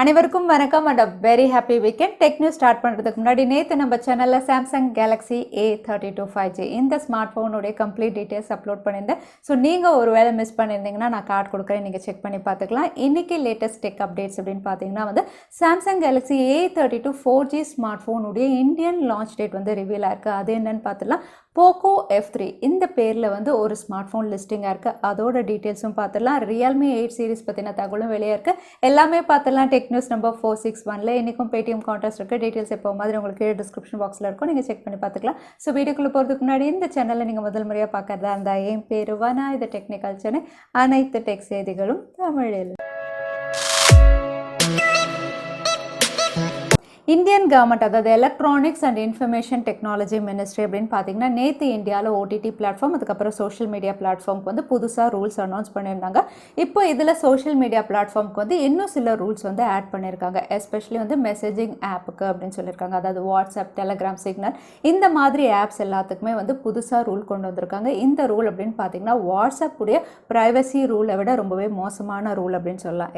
அனைவருக்கும் வணக்கம் and a very happy weekend. Tech news start பண்றதுக்கு முன்னாடி நேத்து நம்ம சேனல்ல Samsung Galaxy A32 5G இந்த ஸ்மார்ட் உடைய கம்ப்ளீட் டீடைல்ஸ் அப்லோட் பண்ணிருந்தேன். சோ நீங்க ஒருவேளை மிஸ் பண்ணிருந்தீங்கன்னா நான் கார்டு கொடுக்கிறேன், நீங்க செக் பண்ணி பார்த்துக்கலாம். இன்னைக்கு லேட்டஸ்ட் டெக் அப்டேட்ஸ் அப்படினு பாத்தீங்கன்னா வந்து Samsung Galaxy A32 4G smart உடைய இந்தியன் லான்ச் டேட் வந்து ரிவீல் ஆயிருக்கு. அது என்னன்னு பார்த்தலாம். Poco F3 இந்த பேர்ல வந்து ஒரு ஸ்மார்ட் போன் லிஸ்டிங்கா இருக்கு. அதோட டீடைல்ஸும் பார்த்துடலாம். Realme 8 சீரிஸ் பத்தின தகவலும் வெளியே இருக்கு. எல்லாமே பார்த்துடலாம். டெக் நியூஸ் நம்பர் 461ல இன்னைக்கும் Paytm கான்டெஸ்ட் இருக்கு. டீடைல்ஸ் எப்போ மாதிரி உங்களுக்கு டிஸ்கிரிப்ஷன் பாக்ஸ்ல இருக்கும், நீங்க செக் பண்ணி பார்த்துக்கலாம். ஸோ வீடியோக்குள்ள போறதுக்கு முன்னாடி இந்த சேனல்ல நீங்க முதல் முறையா பார்க்கறதா இருந்தா என் பேரு வனா, இது டெக்னிக்கல் சென்னை, அனைத்து டெக் செய்திகளும் தமிழில். இந்தியன் கவர்மெண்ட் அதாவது electronics and information technology ministry அப்படின்னு பார்த்தீங்கன்னா நேற்று இந்தியாவில் ஓடிடி பிளாட்ஃபார்ம் அதுக்கப்புறம் சோஷியல் மீடியா பிளாட்ஃபார்முக்கு வந்து புதுசாக ரூல்ஸ் அனௌன்ஸ் பண்ணியிருந்தாங்க. இப்போ இதில் சோஷியல் மீடியா பிளாட்ஃபார்முக்கு வந்து இன்னும் சில ரூல்ஸ் வந்து ஆட் பண்ணியிருக்காங்க. எஸ்பெஷலி வந்து மெசேஜிங் ஆப்புக்கு அப்படின்னு சொல்லியிருக்காங்க. அதாவது வாட்ஸ்அப், டெலகிராம், சிக்னல் இந்த மாதிரி ஆப்ஸ் எல்லாத்துக்குமே வந்து புதுசாக ரூல் கொண்டு வந்திருக்காங்க. இந்த ரூல் அப்படின்னு பார்த்தீங்கன்னா வாட்ஸ்அப் உடைய ப்ரைவசி ரூலை விட ரொம்பவே மோசமான ரூல் அப்படின்னு சொல்லலாம்.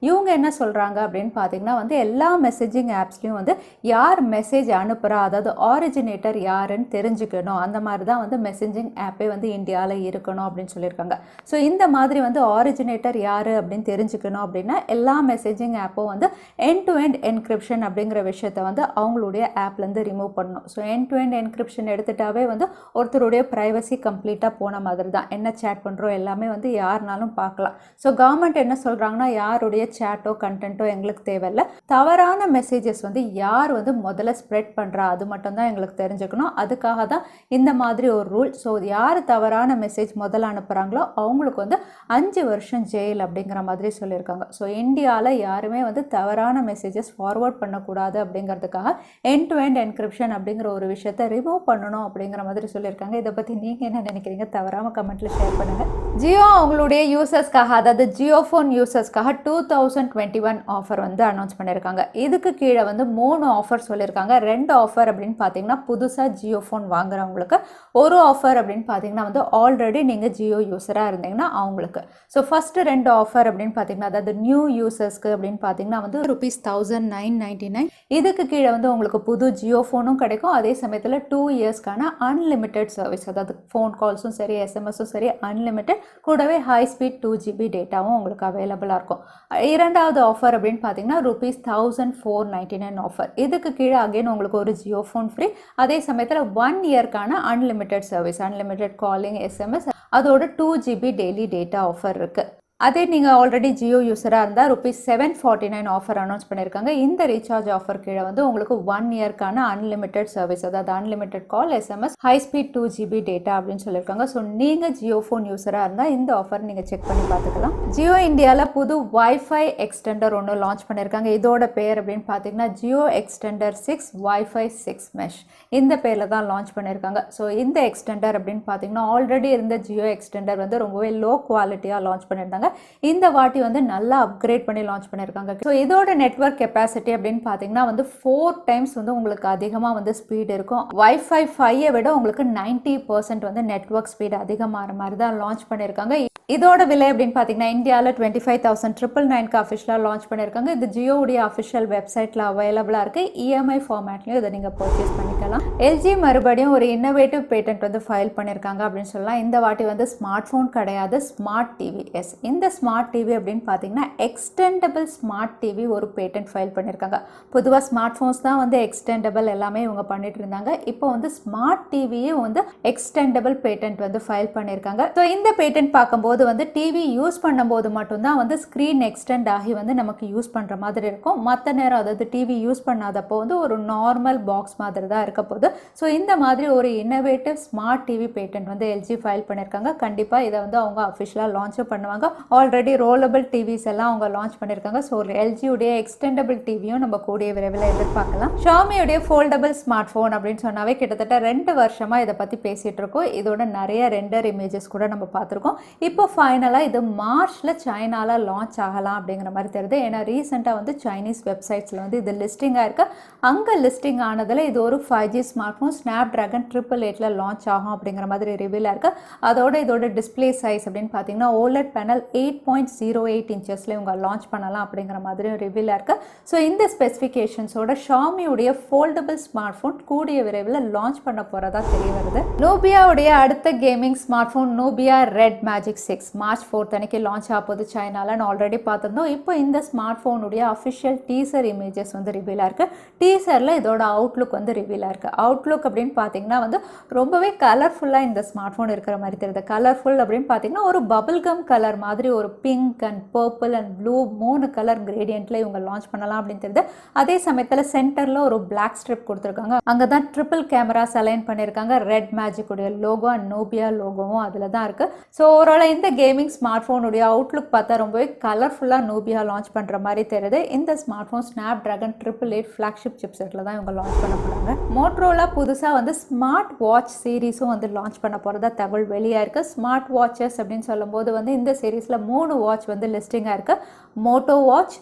இவங்க என்ன சொல்கிறாங்க அப்படின்னு பார்த்தீங்கன்னா வந்து எல்லா மெசேஜிங் ஆப்ஸ்லையும் வந்து யார் மெசேஜ் அனுப்புறா, அதாவது ஆரிஜினேட்டர் யாருன்னு தெரிஞ்சுக்கணும். அந்த மாதிரி தான் வந்து மெசேஜிங் ஆப்பே வந்து இந்தியாவில் இருக்கணும் அப்படின்னு சொல்லியிருக்காங்க. ஸோ இந்த மாதிரி வந்து ஆரிஜினேட்டர் யாரு அப்படின்னு தெரிஞ்சுக்கணும் அப்படின்னா எல்லா மெசேஜிங் ஆப்பும் வந்து எண்ட் டு எண்ட் என்கிரிப்ஷன் அப்படிங்கிற விஷயத்தை வந்து அவங்களுடைய ஆப்லேருந்து ரிமூவ் பண்ணணும். So end to end encryption எடுத்துட்டாவே வந்து ஒருத்தருடைய ப்ரைவசி கம்ப்ளீட்டாக போன மாதிரி தான். என்ன சேட் பண்ணுறோம் எல்லாமே வந்து யாருனாலும் பார்க்கலாம். ஸோ கவர்மெண்ட் என்ன சொல்கிறாங்கன்னா யாருடைய சேட்டோ கண்டென்ட்டோ எங்களுக்கு தேவையில்லை, தவறான மெசேஜஸ் வந்து யார் வந்து முதல்ல ஸ்ப்ரெட் பண்ணுறா அது மட்டும்தான் எங்களுக்கு தெரிஞ்சுக்கணும். அதுக்காக தான் இந்த மாதிரி ஒரு ரூல். ஸோ யார் தவறான மெசேஜ் முதல்ல அனுப்புகிறாங்களோ அவங்களுக்கு வந்து 5 வருஷம் ஜெயில் அப்படிங்கிற மாதிரி சொல்லியிருக்காங்க. ஸோ இந்தியாவில் யாருமே வந்து தவறான மெசேஜஸ் ஃபார்வர்ட் பண்ணக்கூடாது அப்படிங்கிறதுக்காக எண்ட் டு எண்ட் என்கிரிப்ஷன் அப்படிங்கிற ஒரு விஷயத்தை ரிமூவ் பண்ணணும் அப்படிங்கிற மாதிரி சொல்லியிருக்காங்க. இதை பற்றி நீங்கள் என்ன நினைக்கிறீங்க? தவறாமல் கமெண்ட்டில் ஷேர் பண்ணுங்கள். ஜியோ அவங்களுடைய யூசர்ஸ்க்காக அதாவது JioPhone யூசர்ஸ்க்காக 2021 ஆஃபர் வந்து அனௌன்ஸ் பண்ணியிருக்காங்க. இதுக்கு கீழே வந்து 3 ஆஃபர் சொல்லியிருக்காங்க. 2 ஆஃபர் அப்படின்னு பார்த்தீங்கன்னா புதுசாக JioPhone வாங்குறவங்களுக்கு, ஒரு ஆஃபர் அப்படின்னு பார்த்தீங்கன்னா வந்து ஆல்ரெடி நீங்கள் ஜியோ யூஸராக இருந்தீங்கன்னா அவங்களுக்கு. ஸோ ஃபஸ்ட்டு 2 ஆஃபர் அப்படின்னு பார்த்தீங்கன்னா அதாவது நியூ யூசர்ஸ்க்கு அப்படின்னு பார்த்தீங்கன்னா வந்து ₹1999. இதுக்கு கீழே வந்து உங்களுக்கு புது JioPhoneம் கிடைக்கும். அதே சமயத்தில் 2 இயர்ஸ்க்கான அன்லிமிட்டெட் சர்வீஸ், அதாவது ஃபோன் கால்ஸும் சரி எஸ்எம்எஸும் சரி அன்லிமிட்டெட், கூடவே ஹை ஸ்பீட் 2GB டேட்டாவும் உங்களுக்கு அவைலபிளாக இருக்கும். இரண்டாவது ஆஃபர் அப்படின்னு பார்த்தீங்கன்னா ₹1499 ஆஃபர். இதுக்கு கீழே அகைன் உங்களுக்கு ஒரு JioPhone ஃப்ரீ. அதே சமயத்தில் 1 இயர்க்கான unlimited service, unlimited calling, SMS, அதோட 2GB டெய்லி டேட்டா ஆஃபர் இருக்குது. அதே நீங்கள் ஆல்ரெடி ஜியோ யூஸராக இருந்தால் ₹749 ஆஃபர் அனௌன்ஸ் பண்ணியிருக்காங்க. இந்த ரீசார்ஜ் ஆஃபர் கீழே வந்து உங்களுக்கு 1 இயர்க்கான அன்லிமிட்டெட் சர்வீஸ், அதாவது அன்லிமிட்டெட் கால், SMS, high speed 2GB data அப்படின்னு சொல்லியிருக்காங்க. ஸோ நீங்கள் JioPhone யூஸராக இருந்தால் இந்த ஆஃபர் நீங்கள் செக் பண்ணி பார்த்துக்கலாம். ஜியோ இந்தியாவில் புது வைஃபை எக்ஸ்டெண்டர் ஒன்று லான்ச் பண்ணியிருக்காங்க. இதோட பேர் அப்படின்னு பார்த்தீங்கன்னா ஜியோ எக்ஸ்டெண்டர் 6 வைஃபை 6 மெஷ். இந்த பேரில் தான் லான்ச் பண்ணியிருக்காங்க. ஸோ இந்த எக்ஸ்டெண்டர் அப்படின்னு பார்த்தீங்கன்னா ஆல்ரெடி இருந்த ஜியோ எக்ஸ்டெண்டர் வந்து ரொம்பவே லோ குவாலிட்டியாக லான்ச் பண்ணியிருந்தாங்க. இந்த வாட்டி வந்து நல்லா அப்கிரேட் பண்ணி லான்ச் பண்ணியிருக்காங்க. ஸோ இதோட நெட்வொர்க் கெப்பாசிட்டி அப்படின்னு பார்த்தீங்கன்னா வந்து 4 டைம்ஸ் வந்து உங்களுக்கு அதிகமாக வந்து ஸ்பீட் இருக்கும். வைஃபை 5 விட உங்களுக்கு 90% வந்து நெட்வொர்க் ஸ்பீட் அதிகமாகிற மாதிரி தான் லான்ச் பண்ணியிருக்காங்க. இதோட விலை அப்படின்னு பார்த்தீங்கன்னா இந்தியாவில் 25,999க்கு அஃபிஷியலாக லான்ச் பண்ணியிருக்காங்க. இது ஜியோவுடைய அஃபிஷியல் வெப்சைட்டில் அவைலபிளாக இருக்குது. இஎம்ஐ ஃபார்மேட்லையும் இதை நீங்கள் பர்ச்சேஸ் பண்ணிக்கலாம். எல்ஜி மறுபடியும் ஒரு இன்னோவேட்டிவ் பேட்டன்ட் வந்து ஃபைல் பண்ணியிருக்காங்க அப்படின்னு சொல்லலாம். இந்த வாட்டி வந்து ஸ்மார்ட் ஃபோன் கிடையாது, ஸ்மார்ட் டிவி. இந்த ஸ்மார்ட் டிவி அப்படின்னு பார்த்தீங்கன்னா எக்ஸ்டெண்டபிள் ஸ்மார்ட் டிவி ஒரு பேட்டன்ட் ஃபைல் பண்ணியிருக்காங்க. பொதுவாக ஸ்மார்ட் ஃபோன்ஸ் தான் வந்து எக்ஸ்டெண்டபிள் எல்லாமே இவங்க பண்ணிட்டு இருந்தாங்க. இப்போ வந்து ஸ்மார்ட் டிவியே வந்து எக்ஸ்டெண்டபிள் பேட்டன்ட் வந்து ஃபைல் பண்ணியிருக்காங்க. ஸோ இந்த பேட்டன்ட் பார்க்கும்போது வந்து டிவி யூஸ் பண்ணும்போது மட்டும்தான் வந்து ஸ்க்ரீன் எக்ஸ்டெண்ட் ஆகி வந்து நமக்கு யூஸ் பண்ணுற மாதிரி இருக்கும். மற்ற நேரம் அதாவது டிவி யூஸ் பண்ணாதப்போ வந்து ஒரு நார்மல் பாக்ஸ் மாதிரி தான் இருக்க போகுது. ஸோ இந்த மாதிரி ஒரு இன்னோவேட்டிவ் ஸ்மார்ட் டிவி பேட்டன்ட் வந்து எல்ஜி ஃபைல் பண்ணியிருக்காங்க. கண்டிப்பாக இதை வந்து அவங்க அஃபிஷியலாக லான்ச்சும் பண்ணுவாங்க. ஆல்ரெடி ரோலபிள் டிவிஸ் எல்லாம் அவங்க லான்ச் பண்ணியிருக்காங்க. ஸோ எல்ஜியுடைய எக்ஸ்டெண்டபிள் டிவியும் நம்ம கூடிய விரைவில் எதிர்பார்க்கலாம். ஷாமியுடைய ஃபோல்டபிள் ஸ்மார்ட் ஃபோன் அப்படின்னு சொன்னாவே கிட்டத்தட்ட 2 வருஷமாக இதை பற்றி பேசிகிட்டு இருக்கோம். இதோட நிறைய ரெண்டர் இமேஜஸ் கூட நம்ம பார்த்துருக்கோம். இப்போ ஃபைனலாக இது மார்ச்சில் சைனாவில் லான்ச் ஆகலாம் அப்படிங்கிற மாதிரி தெரியுது. ஏன்னா ரீசெண்டாக வந்து சைனீஸ் வெப்சைட்ஸில் வந்து இது லிஸ்டிங் ஆயிருக்கு. அங்கே லிஸ்டிங் ஆனதில் இது ஒரு 5G smart phone Snapdragon 888 launch ஆகும் அப்படிங்கிற மாதிரி ரிவீல் ஆயிருக்கு. இதோட டிஸ்பிளே சைஸ் அப்படின்னு பார்த்தீங்கன்னா OLED பேனல் 8.08 இன்ச்சஸில் இவங்க லான்ச் பண்ணலாம் அப்படிங்கிற மாதிரி ரிவீல் ஆயிருக்கு. ஸோ இந்த ஸ்பெசிஃபிகேஷன்ஸோட ஷாமியுடைய ஃபோல்டபிள் ஸ்மார்ட் ஃபோன் கூடிய விரைவில் லான்ச் பண்ண போகிறதா தெரிய வருது. நூபியாவுடைய அடுத்த gaming smart phone Nubia red magic 6 March 4 அன்னைக்கு லான்ச் ஆகுது சைனாவில் ஆல்ரெடி பார்த்துருந்தோம். இப்போ இந்த ஸ்மார்ட் ஃபோனுடைய அஃபிஷியல் டீசர் இமேஜஸ் வந்து ரிவீல் ஆயிருக்கு. டீசரில் இதோட அவுட்லுக் வந்து ரிவீல் ஆயிருக்கு. அவுட்லுக் அப்படின்னு பார்த்தீங்கன்னா வந்து ரொம்பவே கலர்ஃபுல்லாக இந்த ஸ்மார்ட் ஃபோன் இருக்கிற மாதிரி தெரியுது. கலர்ஃபுல் அப்படின்னு பார்த்தீங்கன்னா ஒரு பபிள் கம் கலர் மாதிரி ஒரு pink and purple and blue 3 colour கிரேடியன்ட்ல இவங்க லான்ச் பண்ணலாம் அப்படின்னு தெரியுது. அதே சமயத்தில் சென்டரில் ஒரு பிளாக் ஸ்ட்ரிப் கொடுத்துருக்காங்க. அங்கே தான் ட்ரிபிள் கேமராஸ் அலைன் பண்ணியிருக்காங்க. ரெட் மேஜிக் உடைய லோகோ அண்ட் நோபியா லோகோவும் அதில் தான் இருக்குது. ஸோ ஓவரால் இந்த கேமிங் ஸ்மார்ட் ஃபோனுடைய அவுட்லுக் பார்த்தா ரொம்பவே கலர்ஃபுல்லாக நோபியா லான்ச் பண்ணுற மாதிரி தெரியுது. இந்த smartphone Snapdragon 888 flagship சிப்செட்டில் தான் இவங்க லான்ச் பண்ண போகிறாங்க. மோட்டோரோலா புதுசாக வந்து ஸ்மார்ட் வாட்ச் சீரீஸும் வந்து லான்ச் பண்ண போகிறதா தகவல் வெளியாக இருக்குது. ஸ்மார்ட் வாட்சஸ் அப்படின்னு சொல்லும்போது வந்து இந்த சீரீஸில் 3 வாட்ச் வந்து லிஸ்டிங்காக இருக்குது. Moto watch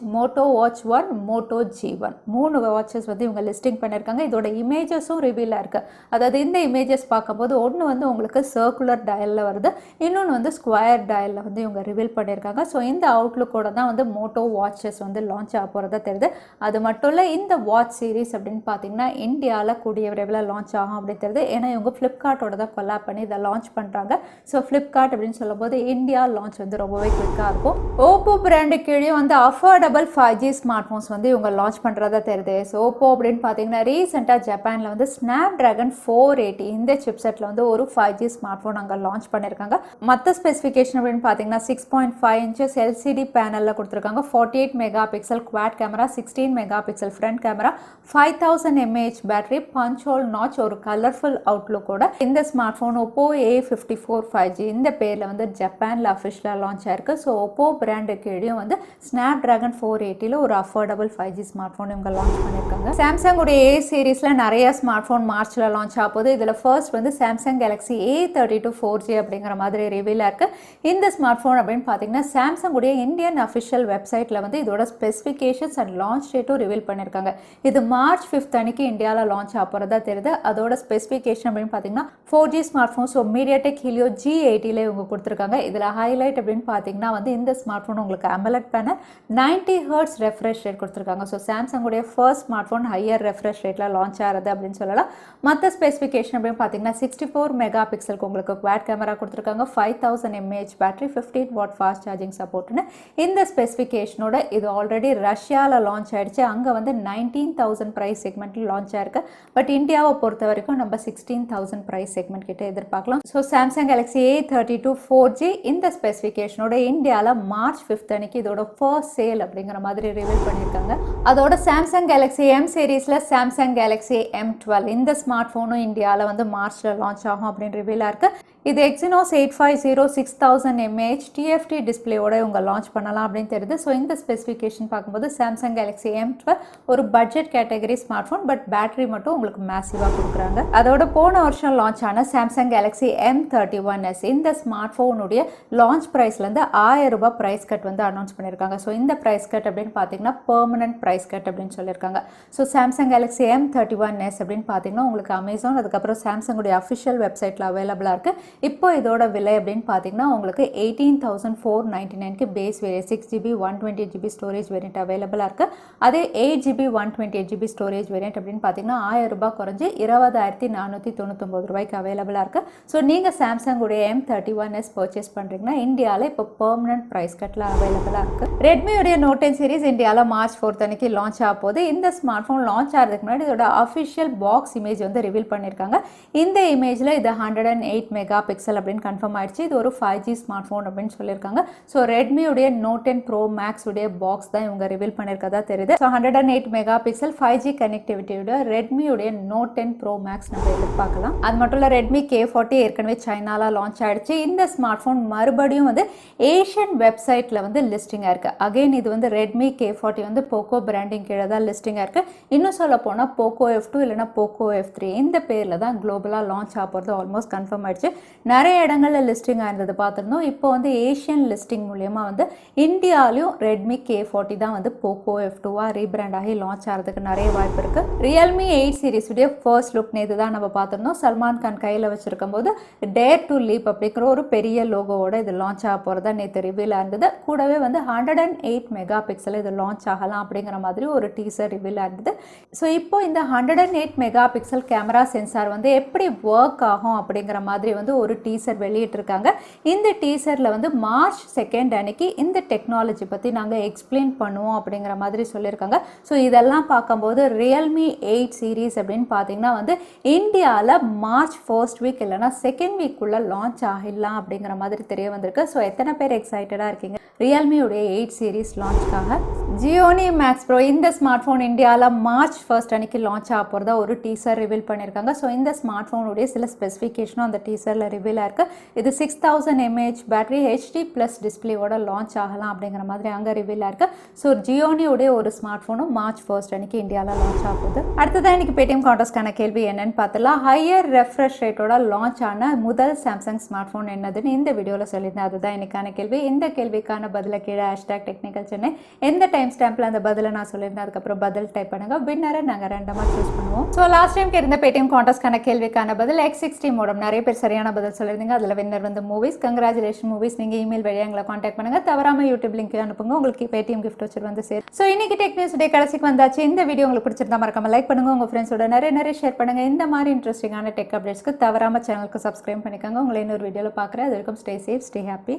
1, Moto G1 3 watches வந்து இவங்க லிஸ்டிங் பண்ணியிருக்காங்க. இதோட இமேஜஸும் ரிவீலாக இருக்குது. அதாவது இந்த இமேஜஸ் பார்க்கும்போது ஒன்று வந்து உங்களுக்கு சர்க்குலர் டயலில் வருது, இன்னொன்று வந்து ஸ்கொயர் டயலில் வந்து இவங்க ரிவீல் பண்ணியிருக்காங்க. ஸோ இந்த அவுட்லுக்கோட தான் வந்து மோட்டோ வாட்சஸ் வந்து லான்ச் ஆக போகிறதா தெரியுது. அது மட்டும் இல்லை இந்த வாட்ச் சீரீஸ் அப்படின்னு பார்த்தீங்கன்னா இந்தியாவில் கூடிய விரைவில் லான்ச் ஆகும் அப்படின்னு தெரியுது. ஏன்னா இவங்க ஃப்ளிப்கார்ட்டோட தான் கொலாப் பண்ணி இதை லான்ச் பண்ணுறாங்க. ஸோ ஃப்ளிப்கார்ட் அப்படின்னு சொல்லும்போது இந்தியா லான்ச் வந்து ரொம்பவே குவிக்காக இருக்கும். ஓப்போ பிராண்டு கீழே வந்து அஃபோர்டபுள் 5G ஸ்மார்ட் ஃபோன்ஸ் வந்து இவங்க லான்ச் பண்ணுறதா தெரியுது. ஸோ ஓப்போ அப்படின்னு பார்த்தீங்கன்னா ரீசெண்டாக ஜப்பானில் வந்து ஸ்னாப் ட்ராகன் 480 இந்த சிப்செட்டில் வந்து ஒரு 5G ஸ்மார்ட் ஃபோன் அங்கே லான்ச் பண்ணியிருக்காங்க. மற்ற ஸ்பெசிஃபிகேஷன் அப்படின்னு பார்த்தீங்கன்னா 6.5 இன்ச்சஸ் LCD பேனலில் கொடுத்துருக்காங்க. 48 megapixel quad camera, 16 megapixel front camera, 5000 mAh battery, punch hole notch, ஒரு கலர்ஃபுல் அவுட்லுக்கோட இந்த smart phone OPPO A54 5G இந்த பேரில் வந்து ஜப்பானில் அஃபிஷியலாக லான்ச் ஆயிருக்கு. ஸோ OPPO பிராண்டு கீழேயும் வந்து ஸ்னாப் ட்ராகன் 480 ஒரு அஃபோர்டபுள் 5G ஸ்மார்ட் ஃபோன் இவங்க லான்ச் பண்ணியிருக்காங்க. சாம்சங் உடைய A சீரீஸில் நிறைய ஸ்மார்ட் ஃபோன் மார்ச்சில் லான்ச் ஆகுது. இதில் ஃபர்ஸ்ட் வந்து சாம்சங் Galaxy A32 4G அப்படிங்கிற மாதிரி ரிவீலாக இருக்குது. இந்த ஸ்மார்ட் ஃபோன் அப்படின்னு பார்த்தீங்கன்னா சாம்சங் உடைய இந்தியன் அஃபிஷியல் வெப்சைட்டில் வந்து இதோட ஸ்பெசிஃபிகேஷன்ஸ் அண்ட் லான்ச் டேட்டும் ரிவீல் பண்ணியிருக்காங்க. இது மார்ச் 5 அன்னைக்கு இந்தியாவில் லான்ச் ஆக போகிறதா தெரியுது. அதோட ஸ்பெசிஃபிகேஷன் அப்படின்னு பார்த்தீங்கன்னா 4G smart phone. So MediaTek helio G80 இவங்க கொடுத்துருக்காங்க. இதில் ஹைலைட் அப்படின்னு பார்த்தீங்கன்னா வந்து இந்த ஸ்மார்ட் ஃபோன் உங்களுக்கு AMOLED panel 90 Hz refresh rate கொடுத்துருக்காங்க. ஸோ சாம்சங் உடைய first smart phone higher refresh ரேட்டில் லான்ச் ஆகிறது அப்படின்னு சொல்லலாம். மற்ற ஸ்பெசிஃபிகேஷன் அப்படின்னு பார்த்தீங்கன்னா 64 மெகா பிக்சலுக்கு உங்களுக்கு குவாட் கேமரா கொடுத்துருக்காங்க, 5000 mAh battery, 15 watt fast charging சப்போர்ட்னு இந்த ஸ்பெசிஃபிகேஷனோட இது ஆல்ரெடி ரஷ்யாவில் லான்ச் ஆயிடுச்சு. அங்கே வந்து 19,000 ப்ரைஸ் செக்மெண்ட்டில் லான்ச் ஆயிருக்கு. பட் இந்தியாவை பொறுத்த வரைக்கும் நம்ம 16,000 ப்ரைஸ் செக்மெண்ட் கிட்ட எதிர்பார்க்கலாம். So Samsung Galaxy A32 4G இந்த ஸ்பெசிஃபிகேஷனோட இந்தியாவில் மார்ச் 5 அன்னைக்கு இதோட ஃபர்ஸ்ட் சேல் அப்படிங்கிற மாதிரி ரிவீல் பண்ணியிருக்காங்க. அதோட சாம்சங் Galaxy M சீரீஸில் சாம்சங் Galaxy M12 இந்த ஸ்மார்ட் ஃபோனும் இந்தியாவில் வந்து மார்ச்சில் லான்ச் ஆகும் அப்படின்னு ரிவீலாக இருக்குது. இது Exynos 850 6000 mAh TFT டிஸ்பிளேயோட இவங்க லான்ச் பண்ணலாம் அப்படின்னு தெரியுது. ஸோ இந்த ஸ்பெசிஃபிகேஷன் பார்க்கும்போது சாம்சங் Galaxy M12 ஒரு budget category smart phone, but battery மட்டும் உங்களுக்கு மேசிவாக கொடுக்குறாங்க. அதோட போன வருஷம் லான்ச் ஆன சாம்சங் Galaxy M31s இந்த ஸ்மார்ட் ஃபோனுடைய லான்ச் ப்ரைஸ்லேருந்து ₹1000 ப்ரைஸ் கட் வந்து அனௌன்ஸ் பண்ணியிருக்காங்க. ஸோ இந்த ப்ரைஸ் கட் அப்படின்னு பார்த்தீங்கன்னா பெர்மனன்ட் ப்ரைஸ் கட் அப்படின்னு சொல்லியிருக்காங்க. ஸோ சாம்சங் Galaxy M31s அப்படின்னு பார்த்தீங்கன்னா உங்களுக்கு அமேசான் அதுக்கப்புறம் சாம்சங்குடைய அஃபிஷியல் வெப்சைட்டில் அவைலபிளாக இருக்குது. இப்போ இதோட விலை அப்படின்னு பார்த்தீங்கன்னா உங்களுக்கு 18,499க்கு base variant 6GB 128GB storage variant அவைலபிளாக இருக்குது. அதே 8GB 128GB ஸ்டோரேஜ் வேரியன்ட் அப்படின்னு பார்த்தீங்கன்னா ₹1000 குறைஞ்சி ₹20,499 அவைலபிளாக இருக்குது. ஸோ நீங்கள் சாம்சங்குடைய M31s பர்ச்சேஸ் பண்ணுறீங்கன்னா இந்தியாவில் இப்போ பெர்மனன்ட் ப்ரைஸ் கட்டில் அவைலபிளாக இருக்குது. ரெட்மியோடைய Note 10 சீரிஸ் இந்தியாவில் மார்ச் 4 அன்னைக்கு லான்ச் ஆக போகுது. இந்த ஸ்மார்ட் ஃபோன் லான்ச் ஆகிறதுக்கு முன்னாடி இதோட அஃபிஷியல் பாக்ஸ் இமேஜ் வந்து ரிவீல் பண்ணியிருக்காங்க. இந்த இமேஜில் இது 108 மெகா பிக்சல் அப்படின்னு கன்ஃபார்ம் ஆயிடுச்சு. இது ஒரு 5G ஸ்மார்ட் ஃபோன் அப்படின்னு சொல்லியிருக்காங்க. ஸோ ரெட்மியுடைய Note 10 Pro Max உடைய பாக்ஸ் தான் இவங்க ரிவீல் பண்ணியிருக்கதா தெரியுது. So 108 mega pixel 5G கனெக்டிவிட்டியோட ரெட்மியுடைய Note 10 Pro Max நம்ம எதிர்பார்க்கலாம். அது மட்டும் இல்லை ரெட்மி K40 ஏற்கனவே சைனாவில் லான்ச் ஆயிடுச்சு. இந்த ஸ்மார்ட் ஃபோன் மறுபடியும் வந்து ஏஷியன் வெப்சைட்டில் வந்து லிஸ்டிங்காக இருக்குது. அகைன் இது வந்து ரெட்மி K40 வந்து போக்கோ பிராண்டிங் கீழே தான் லிஸ்டிங்காக இருக்குது. இன்னும் சொல்ல போனால் போக்கோ F2 இல்லைனா போக்கோ F3 இந்த பேரில் தான் குளோபலாக லான்ச் ஆக போகிறது ஆல்மோஸ்ட் கன்ஃபார்ம் ஆயிடுச்சு. நிறைய இடங்களில் லிஸ்டிங் ஆயிருந்தது பார்த்துருந்தோம். இப்போ வந்து ஏஷியன் லிஸ்டிங் மூலயமா வந்து இந்தியாலையும் ரெட்மி K40 தான் வந்து போக்கோ F2 ரீபிராண்ட் ஆகி லான்ச் ஆகிறதுக்கு நிறைய வாய்ப்பு இருக்குது. ரியல்மி 8 சீரிஸுடைய ஃபர்ஸ்ட் லுக் நேற்று தான் நம்ம பார்த்துருந்தோம். சல்மான் கான் கையில் வச்சிருக்கும் போது டேர் டு லீப் அப்படிங்கிற ஒரு பெரிய லோகோவோட இது லான்ச் ஆக போகிறதா நேற்று ரிவீல் ஆயிருந்தது. கூடவே வந்து 108 மெகா பிக்சல் இது லான்ச் ஆகலாம் அப்படிங்கிற மாதிரி ஒரு டீசர் ரிவீல் ஆயிருந்தது. ஸோ இப்போ இந்த 108 மெகா பிக்சல் கேமரா சென்சார் வந்து எப்படி ஒர்க் ஆகும் அப்படிங்கிற மாதிரி வந்து ஒரு டீசர் வெளியிட்டிருக்காங்க. இந்த டீசரில் வந்து மார்ச் 2 அன்னைக்கு இந்த டெக்னாலஜி பற்றி நாங்கள் எக்ஸ்பிளைன் பண்ணுவோம் அப்படிங்கிற மாதிரி சொல்லியிருக்காங்க. ஸோ இதெல்லாம் பார்க்கும்போது ரியல்மி 8 சீரீஸ் அப்படின்னு பார்த்தீங்கன்னா வந்து இந்தியாவில் மார்ச் 1st வீக் இல்லைனா 2nd வீக்குள்ளே லான்ச் ஆகிடலாம் அப்படிங்கிற மாதிரி தெரிய வந்திருக்கு. ஸோ எத்தனை பேர் எக்ஸைட்டடாக இருக்கீங்க ரியல்மியுடைய 8 சீரீஸ் லான்ச்காக? ஜியோனி மேக்ஸ் ப்ரோ இந்த ஸ்மார்ட் ஃபோன் இந்தியாவில் மார்ச் 1st அன்னைக்கு லான்ச் ஆக போகிறதா ஒரு டீசர் ரிவீல் பண்ணியிருக்காங்க. ஸோ இந்த ஸ்மார்ட் ஃபோனுடைய சில ஸ்பெசிஃபிகேஷனும் அந்த டீசரில் ரிவீல் ஆயிருக்கு. இது 6000 mAh பேட்டரி HD+ டிஸ்பிளேவோட லான்ச் ஆகலாம் அப்படிங்கிற மாதிரி அங்கே ரிவீல் ஆயிருக்கு. ஸோ ஜியோனியுடைய ஒரு ஸ்மார்ட் ஃபோனும் மார்ச் 1st அன்னைக்கு இந்தியாவில் லான்ச் ஆகுது. அடுத்ததான் இன்னைக்கு பேடிஎம் கான்டெஸ்ட்கான கேள்வி என்னன்னு பார்த்தலாம். ஹையர் ரெஃப்ரெஷ் ரேட்டோட லான்ச் ஆன முதல் சாம்சங் ஸ்மார்ட் ஃபோன் என்னதுன்னு இந்த வீடியோவில் சொல்லியிருந்தேன். அதுதான் இன்னைக்கான கேள்வி. இந்த கேள்விக்கான பதில கீழே #technicalchennai எந்த டைம் ஸ்டாம்பில் அந்த பதிலை நான் சொல்லியிருந்தேன் அதுக்கப்புறம் பதில் டைப் பண்ணுங்க. வின்னரை நாங்கள் ரேண்டமாக சூஸ் பண்ணுவோம். ஸோ லாஸ்ட் டைம் இருந்த பேடிஎம் கான்டெஸ்ட்கான கேள்விக்கான பதில் X60 மோடம். நிறைய பேர் சரியான பதில் சொல்லியிருந்தீங்க. அதில் வின்னர் வந்து மூவிஸ். Congratulation movies. நீங்கள் இமெயில் வழியாக எங்களை காண்டாக்ட் பண்ணுங்க. தவறாமல் யூடியூப் லிங்க் அனுப்புங்க. உங்களுக்கு பேடிஎம் கிஃப்ட் வச்சு வந்து சேரும். ஸோ இன்னைக்கு டெக் நியூஸ் டே கடைசிக்கு வந்தாச்சு. இந்த வீடியோ உங்களுக்கு பிடிச்சிருந்தா மறக்காம லைக் பண்ணுங்க. உங்க ஃப்ரெண்ட்ஸோட நிறைய ஷேர் பண்ணுங்க. இந்த மாதிரி இன்ட்ரெஸ்டிங்கான டெக் அப்டேட்ஸ்க்கு தவறாம சேனலுக்கு சப்ஸ்கிரைப் பண்ணிக்கோங்க. உங்களை இன்னொரு வீடியோவில் பார்க்குறேன். அது வரைக்கும் ஸ்டே சேஃப், ஸ்டே ஹாப்பி.